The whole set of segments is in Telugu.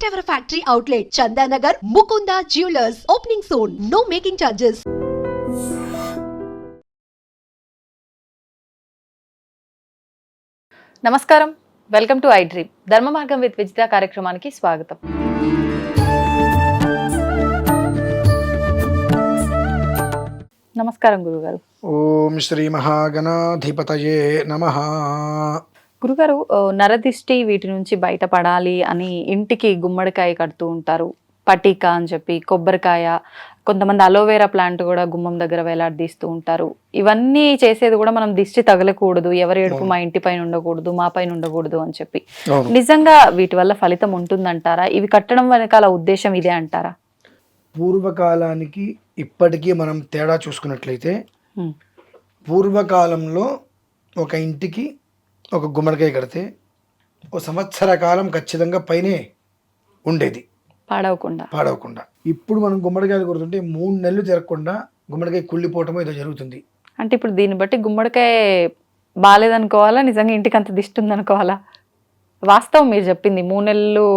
First ever factory outlet, Chandanagar, Mukunda Jewelers, opening soon. No making charges. నమస్కారం, వెల్కమ్ టు ఐ డ్రీమ్. ధర్మ మార్గం విత్ విజిత కార్యక్రమానికి స్వాగతం. నమస్కారం గురుగారు. ఓం శ్రీ మహాగణాధిపతయే నమః. గురుగారు, నరదిష్టి వీటి నుంచి బయటపడాలి అని ఇంటికి గుమ్మడికాయ కడుతూ ఉంటారు, పటిక అని చెప్పి, కొబ్బరికాయ, కొంతమంది అలోవేరా ప్లాంట్ కూడా గుమ్మం దగ్గర వేలాడదీస్తూ ఉంటారు. ఇవన్నీ చేసేది కూడా మనం దిష్టి తగలకూడదు, ఎవరి ఏడుపు మా ఇంటి పైన ఉండకూడదు, మా పైన ఉండకూడదు అని చెప్పి. నిజంగా వీటి వల్ల ఫలితం ఉంటుందంటారా? ఇవి కట్టడం వెనకాల ఉద్దేశం ఇదే అంటారా? పూర్వకాలానికి ఇప్పటికీ మనం తేడా చూసుకున్నట్లయితే, పూర్వకాలంలో ఒక ఇంటికి ఒక గుమ్మడికాయ కడితే ఒక సంవత్సర కాలం ఖచ్చితంగా పైనే ఉండేది, పాడవకుండా. ఇప్పుడు మనం గుమ్మడికాయలు కొడుతుంటే 3 నెలలు తిరగకుండా గుమ్మడికాయ కుళ్ళిపోవటం ఏదో జరుగుతుంది. అంటే ఇప్పుడు దీన్ని బట్టి గుమ్మడికాయ బాగాలేదనుకోవాలా, నిజంగా ఇంటికి అంత దిష్టి ఉందనుకోవాలా? వాస్తవం మీరు చెప్పింది, 3 నెలలు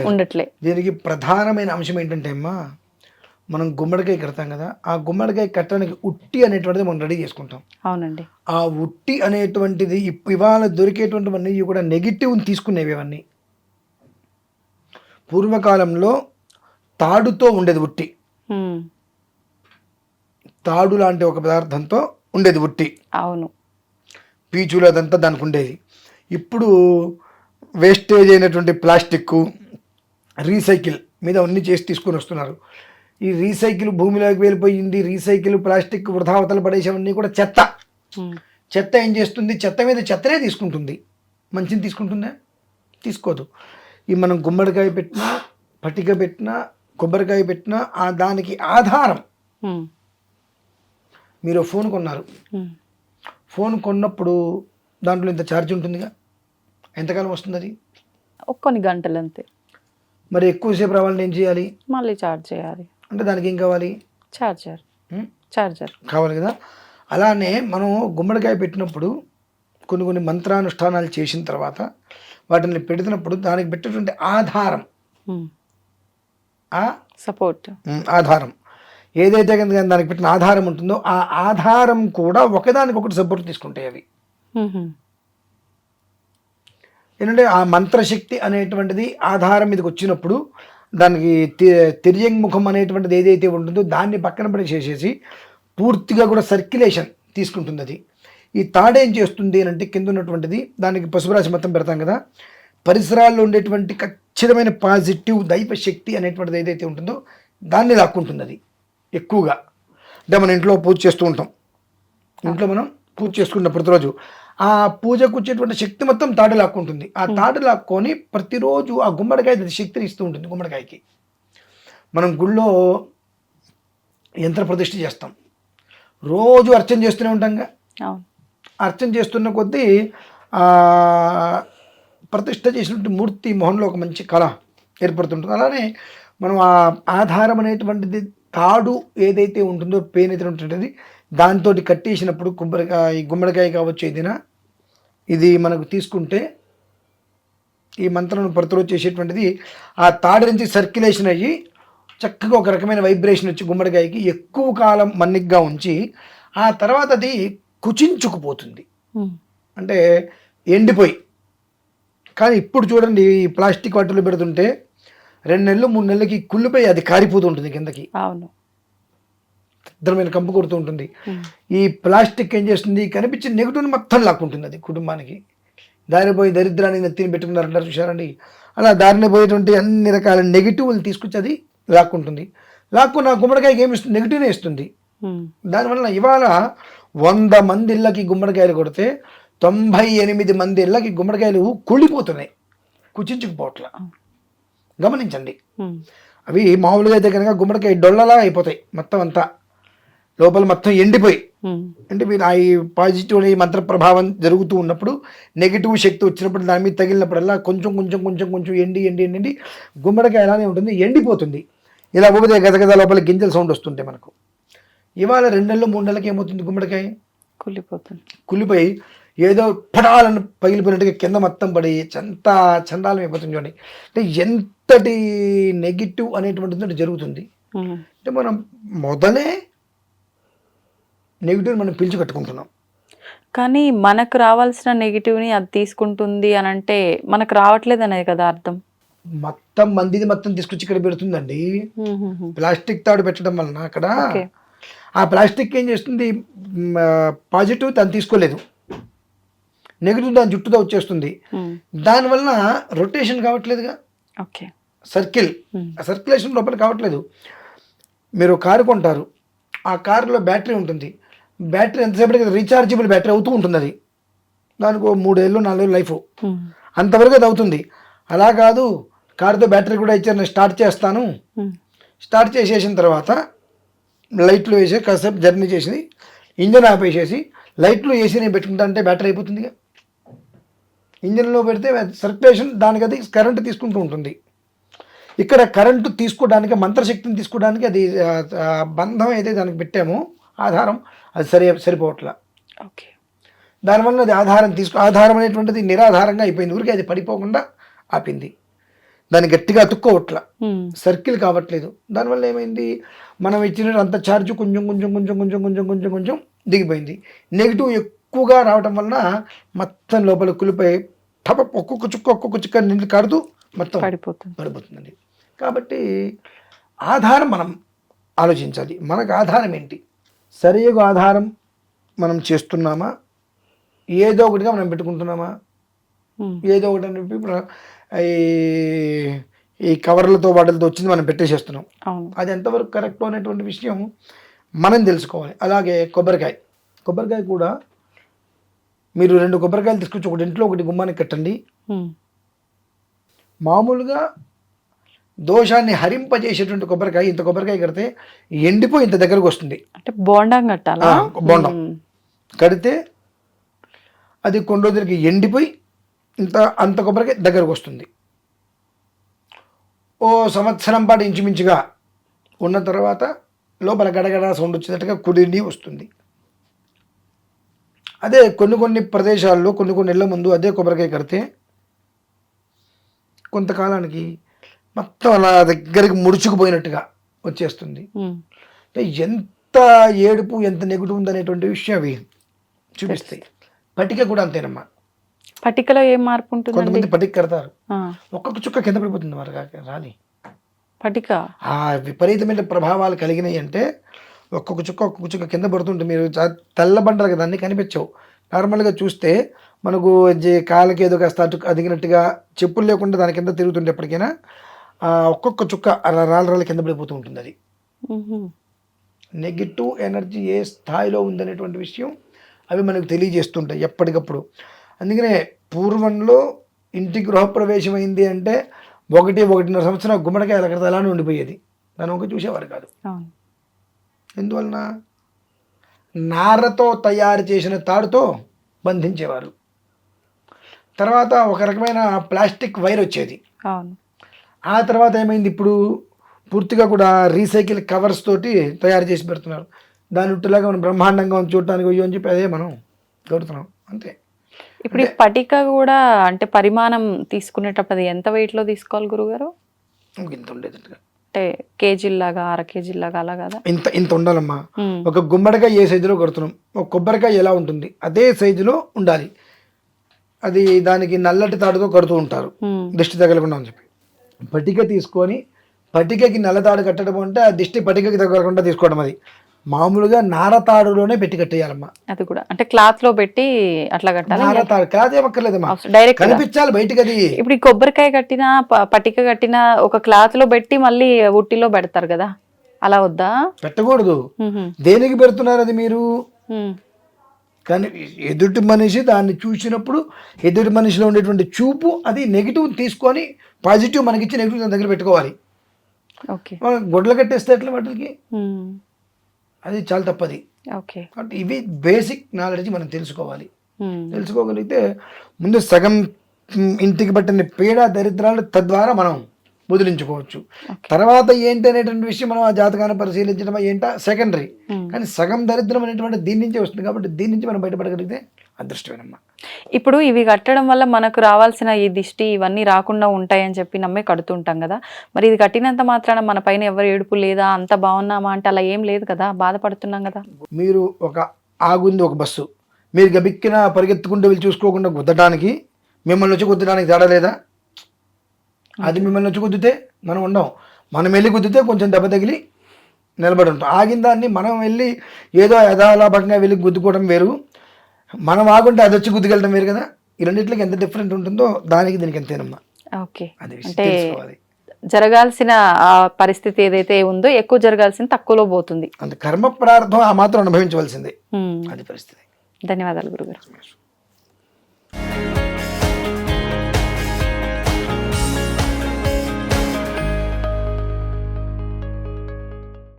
ఉండట్లే. దీనికి ప్రధానమైన అంశం ఏంటంటే అమ్మా, మనం గుమ్మడికాయ కడతాం కదా, ఆ గుమ్మడికాయ కట్టడానికి ఉట్టి అనేటువంటిది మనం రెడీ చేసుకుంటాం. అవునండి. ఆ ఉట్టి అనేటువంటిది ఇవాళ దొరికేటువంటివన్నీ కూడా నెగిటివ్ తీసుకునేవి. అవన్నీ పూర్వకాలంలో తాడుతో ఉండేది ఉట్టి, తాడు లాంటి ఒక పదార్థంతో ఉండేది ఉట్టి. అవును. పీచులు అదంతా దానికి ఉండేది. ఇప్పుడు వేస్టేజ్ అయినటువంటి ప్లాస్టిక్, రీసైకిల్ మీద అన్ని చేసి తీసుకొని వస్తున్నారు. ఈ రీసైకిల్ భూమిలోకి వెళ్ళిపోయింది. రీసైకిల్ ప్లాస్టిక్ వృధావతలు పడేసేవన్నీ కూడా చెత్త ఏం చేస్తుంది? చెత్త మీద చెత్తనే తీసుకుంటుంది, మంచిని తీసుకుంటుందా? తీసుకోదు. ఈ మనం గుమ్మడికాయ పెట్టినా, పటిక పెట్టినా, కొబ్బరికాయ పెట్టినా దానికి ఆధారం. మీరు ఫోన్ కొన్నారు, ఫోన్ కొన్నప్పుడు దాంట్లో ఇంత ఛార్జ్ ఉంటుందిగా, ఎంతకాలం వస్తుంది అది? కొన్ని గంటలు అంతే. మరి ఎక్కువసేపు రావాలని ఏం చేయాలి? మళ్ళీ ఛార్జ్ చేయాలి. అంటే దానికి ఏం కావాలి? చార్జర్ కావాలి కదా. అలానే మనం గుమ్మడికాయ పెట్టినప్పుడు కొన్ని మంత్రానుష్ఠానాలు చేసిన తర్వాత వాటిని పెడుతున్నప్పుడు దానికి పెట్టేటువంటి ఆధారం, సపోర్ట్ ఆధారం ఏదైతే కనుక దానికి పెట్టిన ఆధారం ఉంటుందో ఆ ఆధారం కూడా ఒకదానికొకటి సపోర్ట్ తీసుకుంటాయి అవి. ఏంటంటే ఆ మంత్రశక్తి అనేటువంటిది ఆధారం మీదకి వచ్చినప్పుడు దానికి తిర్యంగుముఖం అనేటువంటిది ఏదైతే ఉంటుందో దాన్ని పక్కన పడేసేసి పూర్తిగా కూడా సర్క్యులేషన్ తీసుకుంటుంది అది. ఈ తాడేం చేస్తుంది అని అంటే, కింద ఉన్నటువంటిది దానికి పసుపురాశి మొత్తం పెడతాం కదా, పరిసరాల్లో ఉండేటువంటి ఖచ్చితమైన పాజిటివ్ దైవ శక్తి అనేటువంటిది ఏదైతే ఉంటుందో దాన్ని లాక్కుంటుంది అది ఎక్కువగా. అంటే మన ఇంట్లో పూజ చేస్తూ ఉంటాం, ఇంట్లో మనం పూజ చేసుకుంటాం ప్రతిరోజు. ఆ పూజకు వచ్చేటువంటి శక్తి మొత్తం తాడు లాక్కుంటుంది. ఆ తాడు లాక్కొని ప్రతిరోజు ఆ గుమ్మడికాయ శక్తిని ఇస్తూ ఉంటుంది. గుమ్మడికాయకి మనం గుళ్ళో యంత్ర ప్రతిష్ఠ చేస్తాం, రోజు అర్చన చేస్తూనే ఉంటాంగా. అర్చన చేస్తున్న కొద్దీ ప్రతిష్ఠ చేసినటువంటి మూర్తి మొహంలో ఒక మంచి కళ ఏర్పడుతుంటుంది. అలానే మనం ఆ ఆధారం అనేటువంటిది తాడు ఏదైతే ఉంటుందో, పెయిన్ అయితే ఉంటుంటుంది, దాంతో కట్టేసినప్పుడు గుమ్మడికాయ కావచ్చు ఏదైనా, ఇది మనకు తీసుకుంటే ఈ మంత్రం ప్రతిరోజు చేసేటువంటిది ఆ తాడు నుంచి సర్క్యులేషన్ అయ్యి చక్కగా ఒక రకమైన వైబ్రేషన్ వచ్చి గుమ్మడికాయకి ఎక్కువ కాలం మన్నిగ్గా ఉంచి ఆ తర్వాత అది కుచించుకుపోతుంది, అంటే ఎండిపోయి. కానీ ఇప్పుడు చూడండి, ఈ ప్లాస్టిక్ వాటిలో పెడుతుంటే 2 నెలలు 3 నెలలకి కుళ్ళిపోయి అది కారిపోతూ ఉంటుంది కిందకి. అవును. ఇద్దరమైన కంపు కొడుతూ ఉంటుంది. ఈ ప్లాస్టిక్ ఏం చేస్తుంది? కనిపించిన నెగిటివ్ని మొత్తం లాక్కుంటుంది అది కుటుంబానికి. దారిని పోయి దరిద్రాన్ని నెత్తిని పెట్టుకున్నారంటారు చూసారండి, అలా దారిని పోయేటువంటి అన్ని రకాల నెగిటివ్లు తీసుకొచ్చి అది లాక్కుంటుంది. లాక్కున్న గుమ్మడికాయకి ఏమి ఇస్తుంది? నెగిటివ్నే ఇస్తుంది. దానివల్ల ఇవాళ 100 మంది ఇళ్ళకి గుమ్మడికాయలు కొడితే 98 మంది ఇళ్ళకి గుమ్మడికాయలు కుళ్ళిపోతున్నాయి, కుచించుకుపోవట్లా. గమనించండి. అవి మామూలుగా అయితే కనుక గుమ్మడికాయ డొల్లలా అయిపోతాయి, మొత్తం అంతా లోపల మొత్తం ఎండిపోయి. అంటే మీరు ఆ పాజిటివ్ మంత్ర ప్రభావం జరుగుతూ ఉన్నప్పుడు, నెగిటివ్ శక్తి వచ్చినప్పుడు దాని మీద తగిలినప్పుడల్లా కొంచెం కొంచెం కొంచెం కొంచెం ఎండి గుమ్మడికాయ అలానే ఉంటుంది, ఎండిపోతుంది. ఇలా ఊపితే గదగద లోపల గింజల సౌండ్ వస్తుంటే మనకు. ఇవాళ 2 నెలలు 3 నెలలకి ఏమవుతుంది? గుమ్మడికాయ కుళ్ళిపోయి ఏదో పడాలను పగిలిపోయినట్టుగా కింద మొత్తం పడి చండాలం అయిపోతుంది. చూడండి, అంటే ఎంత ఎంతటి నెగిటివ్ అనేటువంటిది జరుగుతుంది. అంటే మనం మొదలే నెగిటివ్ మనం పిలిచి కట్టుకుంటున్నాం. కానీ మనకు రావాల్సిన నెగిటివ్ని అది తీసుకుంటుంది అని అంటే మనకు రావట్లేదు అనేది కదా అర్థం. మందిది మొత్తం తీసుకొచ్చి ఇక్కడ పెడుతుందండి. ప్లాస్టిక్ తాడు పెట్టడం వలన అక్కడ ఆ ప్లాస్టిక్ ఏం చేస్తుంది, పాజిటివ్ తను తీసుకోలేదు, నెగిటివ్ దాని జుట్టుతో వచ్చేస్తుంది. దానివల్ల రొటేషన్ కావట్లేదుగా, సర్క్యులేషన్ లోపల కావట్లేదు. మీరు కారు కొంటారు, ఆ కారులో బ్యాటరీ ఉంటుంది, బ్యాటరీ ఎంతసేపటికి రీఛార్జబుల్ బ్యాటరీ అవుతూ ఉంటుంది. అది దానికి 3 ఏళ్ళు 4 ఏళ్ళు లైఫ్, అంతవరకు అది అవుతుంది. అలా కాదు, కారుతో బ్యాటరీ కూడా ఇచ్చారు, నేను స్టార్ట్ చేస్తాను, స్టార్ట్ చేసేసిన తర్వాత లైట్లు వేసి కాసేపు జర్నీ చేసి ఇంజన్ ఆపేసేసి లైట్లు వేసి నేను పెట్టుకుంటా అంటే బ్యాటరీ అయిపోతుందిగా. ఇంజన్లో పెడితే సర్క్యులేషన్ దానికి అది కరెంటు తీసుకుంటూ ఉంటుంది. ఇక్కడ కరెంటు తీసుకోవడానికి, మంత్రశక్తిని తీసుకోవడానికి అది బంధం అయితే దానికి పెట్టామో ఆధారం, అది సరిపోవట్లా. దానివల్ల అది ఆధారం అనేటువంటిది నిరాధారంగా అయిపోయింది. ఊరికి అది పడిపోకుండా ఆపింది, దాన్ని గట్టిగా అతుక్కోవట్లా, సర్కిల్ కావట్లేదు. దానివల్ల ఏమైంది, మనం ఇచ్చిన అంత ఛార్జ్ కొంచెం కొంచెం కొంచెం కొంచెం కొంచెం కొంచెం కొంచెం దిగిపోయింది. నెగిటివ్ ఎక్కువగా రావటం వలన మొత్తం లోపల కులిపోయి ఒక్కొక్క చుక్క నీళ్ళు కాడుతూ మొత్తం పడిపోతుందండి. కాబట్టి ఆధారం మనం ఆలోచించాలి. మనకు ఆధారం ఏంటి, సరిగా ఆధారం మనం చేస్తున్నామా, ఏదో ఒకటిగా మనం పెట్టుకుంటున్నామా, ఏదో ఒకటి అని చెప్పి ఈ కవర్లతో వాటితో వచ్చింది మనం పెట్టేసేస్తున్నాం. అది ఎంతవరకు కరెక్ట్ అనేటువంటి విషయం మనం తెలుసుకోవాలి. అలాగే కొబ్బరికాయ కూడా మీరు 2 కొబ్బరికాయలు తీసుకొచ్చి ఒకటి ఇంట్లో ఒకటి గుమ్మానికి కట్టండి. మామూలుగా దోషాన్ని హరింపజేసేటువంటి కొబ్బరికాయ, ఇంత కొబ్బరికాయ కడితే ఎండిపోయి ఇంత దగ్గరకు వస్తుంది. అంటే బోండం కట్టాలా, బోండం కడితే అది కొన్ని రోజులకి ఎండిపోయి అంత కొబ్బరికాయ దగ్గరకు వస్తుంది. ఓ సంవత్సరం పాటు ఇంచుమించుగా ఉన్న తర్వాత లోపల గడగడ సౌండ్ వచ్చేటట్టుగా కుడిని వస్తుంది. అదే కొన్ని ప్రదేశాల్లో కొన్ని నెలల ముందు అదే కొబ్బరికాయ కడితే కొంతకాలానికి మొత్తం అలా దగ్గరికి ముడుచుకుపోయినట్టుగా వచ్చేస్తుంది. ఎంత ఏడుపు, ఎంత నెగిటివ్ ఉందనేటువంటి విషయం అవి చూపిస్తాయి. పట్టిక కూడా అంతేనమ్మా. పట్టికలో ఏం మార్పు ఉంటుంది? కొంతమంది పట్టిక కడతారు, ఒక్కొక్క చుక్క కింద పడిపోతుంది వారు రాలి. పట్టిక ఆ విపరీతమైన ప్రభావాలు కలిగినాయి అంటే ఒక్కొక్క చుక్క కింద పడుతుంటే మీరు తెల్ల బండలు కదా అన్నీ కనిపించవు. నార్మల్గా చూస్తే మనకు కాళ్ళకి ఏదో కాస్త అదిగినట్టుగా చెప్పులు లేకుండా దాని కింద తిరుగుతుంటే ఎప్పటికైనా ఒక్కొక్క చుక్క రాళ్ళ కింద పడిపోతూ ఉంటుంది. అది నెగిటివ్ ఎనర్జీ ఏ స్థాయిలో ఉందనేటువంటి విషయం అవి మనకు తెలియజేస్తుంటాయి ఎప్పటికప్పుడు. అందుకనే పూర్వంలో ఇంటి గృహప్రవేశం అయింది అంటే 1-1.5 సంవత్సరం గుమ్మడికాయ అలా అలానే ఉండిపోయేది, దాని ఒక చూసేవారు కాదు. ఎందువలన నారతో తయారు చేసిన తాడుతో బంధించేవారు. తర్వాత ఒక రకమైన ప్లాస్టిక్ వైర్ వచ్చేది. ఆ తర్వాత ఏమైంది, ఇప్పుడు పూర్తిగా కూడా రీసైకిల్ కవర్స్ తోటి తయారు చేసి పెడుతున్నారు. దాని ఉట్టులాగా మనం బ్రహ్మాండంగా చూడటానికి అయ్యో అని చెప్పి అదే మనం కొడుతున్నాం అంతే. ఇప్పుడు ఈ పటిక కూడా అంటే పరిమాణం తీసుకునేటప్పుడు ఎంత వెయిట్లో తీసుకోవాలి గురుగారు? ఇంత ఉండేది అంటే కేజీలాగా, 1/2 కేజీలాగా అలా కదా? ఇంత ఉండాలమ్మా. ఒక గుమ్మడికాయ ఏ సైజులో కొడుతున్నాం, ఒక కొబ్బరికాయ ఎలా ఉంటుంది అదే సైజులో ఉండాలి. అది దానికి నల్లటి తాడుతో కడుతూ ఉంటారు దిష్టి తగలకుండా అని చెప్పి. పటిక తీసుకొని పటికకి నల్ల తాడు కట్టడం అంటే ఆ దిష్టి పటికకి తగలకుండా తీసుకోవడం. అది మామూలుగా నారతాడులోనే పెట్టి కట్టేయాలమ్మా. అది కూడా అంటే క్లాత్ లో పెట్టి అట్లా కట్టాలి. నారతాడు క్లాత్ ఏమక్కర్లేదమ్మా, డైరెక్ట్ కనిపించాలి బయటకి. అది ఇప్పుడు ఈ కొబ్బరికాయ కట్టిన పటిక కట్టిన ఒక క్లాత్ లో పెట్టి మళ్ళీ ఉట్టిలో పెడతారు కదా, అలా వద్దా? పెట్టకూడదు. దేనికి పెడుతున్నారు అది మీరు? కానీ ఎదుటి మనిషి దాన్ని చూసినప్పుడు ఎదుటి మనిషిలో ఉండేటువంటి చూపు అది నెగిటివ్ తీసుకొని పాజిటివ్ మనకిచ్చి నెగిటివ్ దాని దగ్గర పెట్టుకోవాలి. గొడ్లు కట్టేస్తే ఎట్లా వాటికి? అది చాలా తప్పది. కాబట్టి ఇవి బేసిక్ నాలెడ్జ్ మనం తెలుసుకోవాలి. తెలుసుకోగలిగితే ముందు సగం ఇంటికి పట్టిన పీడ దరిద్రాలు తద్వారా మనం వదిలించుకోవచ్చు. తర్వాత ఏంటి అనేటువంటి విషయం మనం ఆ జాతకాన్ని పరిశీలించడం ఏంటో సెకండరీ. కానీ సగం దరిద్రం అనేటువంటి దీని నుంచే వస్తుంది. కాబట్టి దీని నుంచి మనం బయటపడగలిగితే అదృష్టమేనమ్మా. ఇప్పుడు ఇవి కట్టడం వల్ల మనకు రావాల్సిన ఈ దిష్టి ఇవన్నీ రాకుండా ఉంటాయని చెప్పి నమ్మే కడుతుంటాం కదా, మరి ఇది కట్టినంత మాత్రాన మన పైన ఎవరు ఏడుపు లేదా, అంత బాగున్నామా అంటే అలా ఏం లేదు కదా, బాధపడుతున్నాం కదా. మీరు ఆగుంది ఒక బస్సు, మీరు గబిక్కిన పరిగెత్తుకుంటూ వెళ్ళి చూసుకోకుండా గుద్దడానికి మిమ్మల్ని వచ్చి గుద్దడానికి తేడా లేదా? అది మిమ్మల్ని వచ్చి గుద్దితే మనం ఉండం, మనం వెళ్ళి గుద్దితే కొంచెం దెబ్బ తగిలి నిలబడి ఉంటాం. ఆగిన దాన్ని మనం వెళ్ళి ఏదో యథాలాభంగా వెళ్ళి గుద్దుకోవడం వేరు, మనం ఆగుంటే అది వచ్చి గుద్దుకెళ్ళడం వేరు కదా. ఈ రెండింటికి ఎంత డిఫరెంట్ ఉంటుందో దానికి దీనికి ఎంతేనమ్మా. ఓకే, అది అంటే తెలుసుకోవాలి. జరగాల్సిన ఆ పరిస్థితి ఏదైతే ఉందో ఎక్కువ జరగాల్సిన తక్కువలో పోతుంది. అంత కర్మ ప్రార్థం ఆ మాత్రం అనుభవించవలసిందే, అది పరిస్థితి. ధన్యవాదాలు గురుగారు.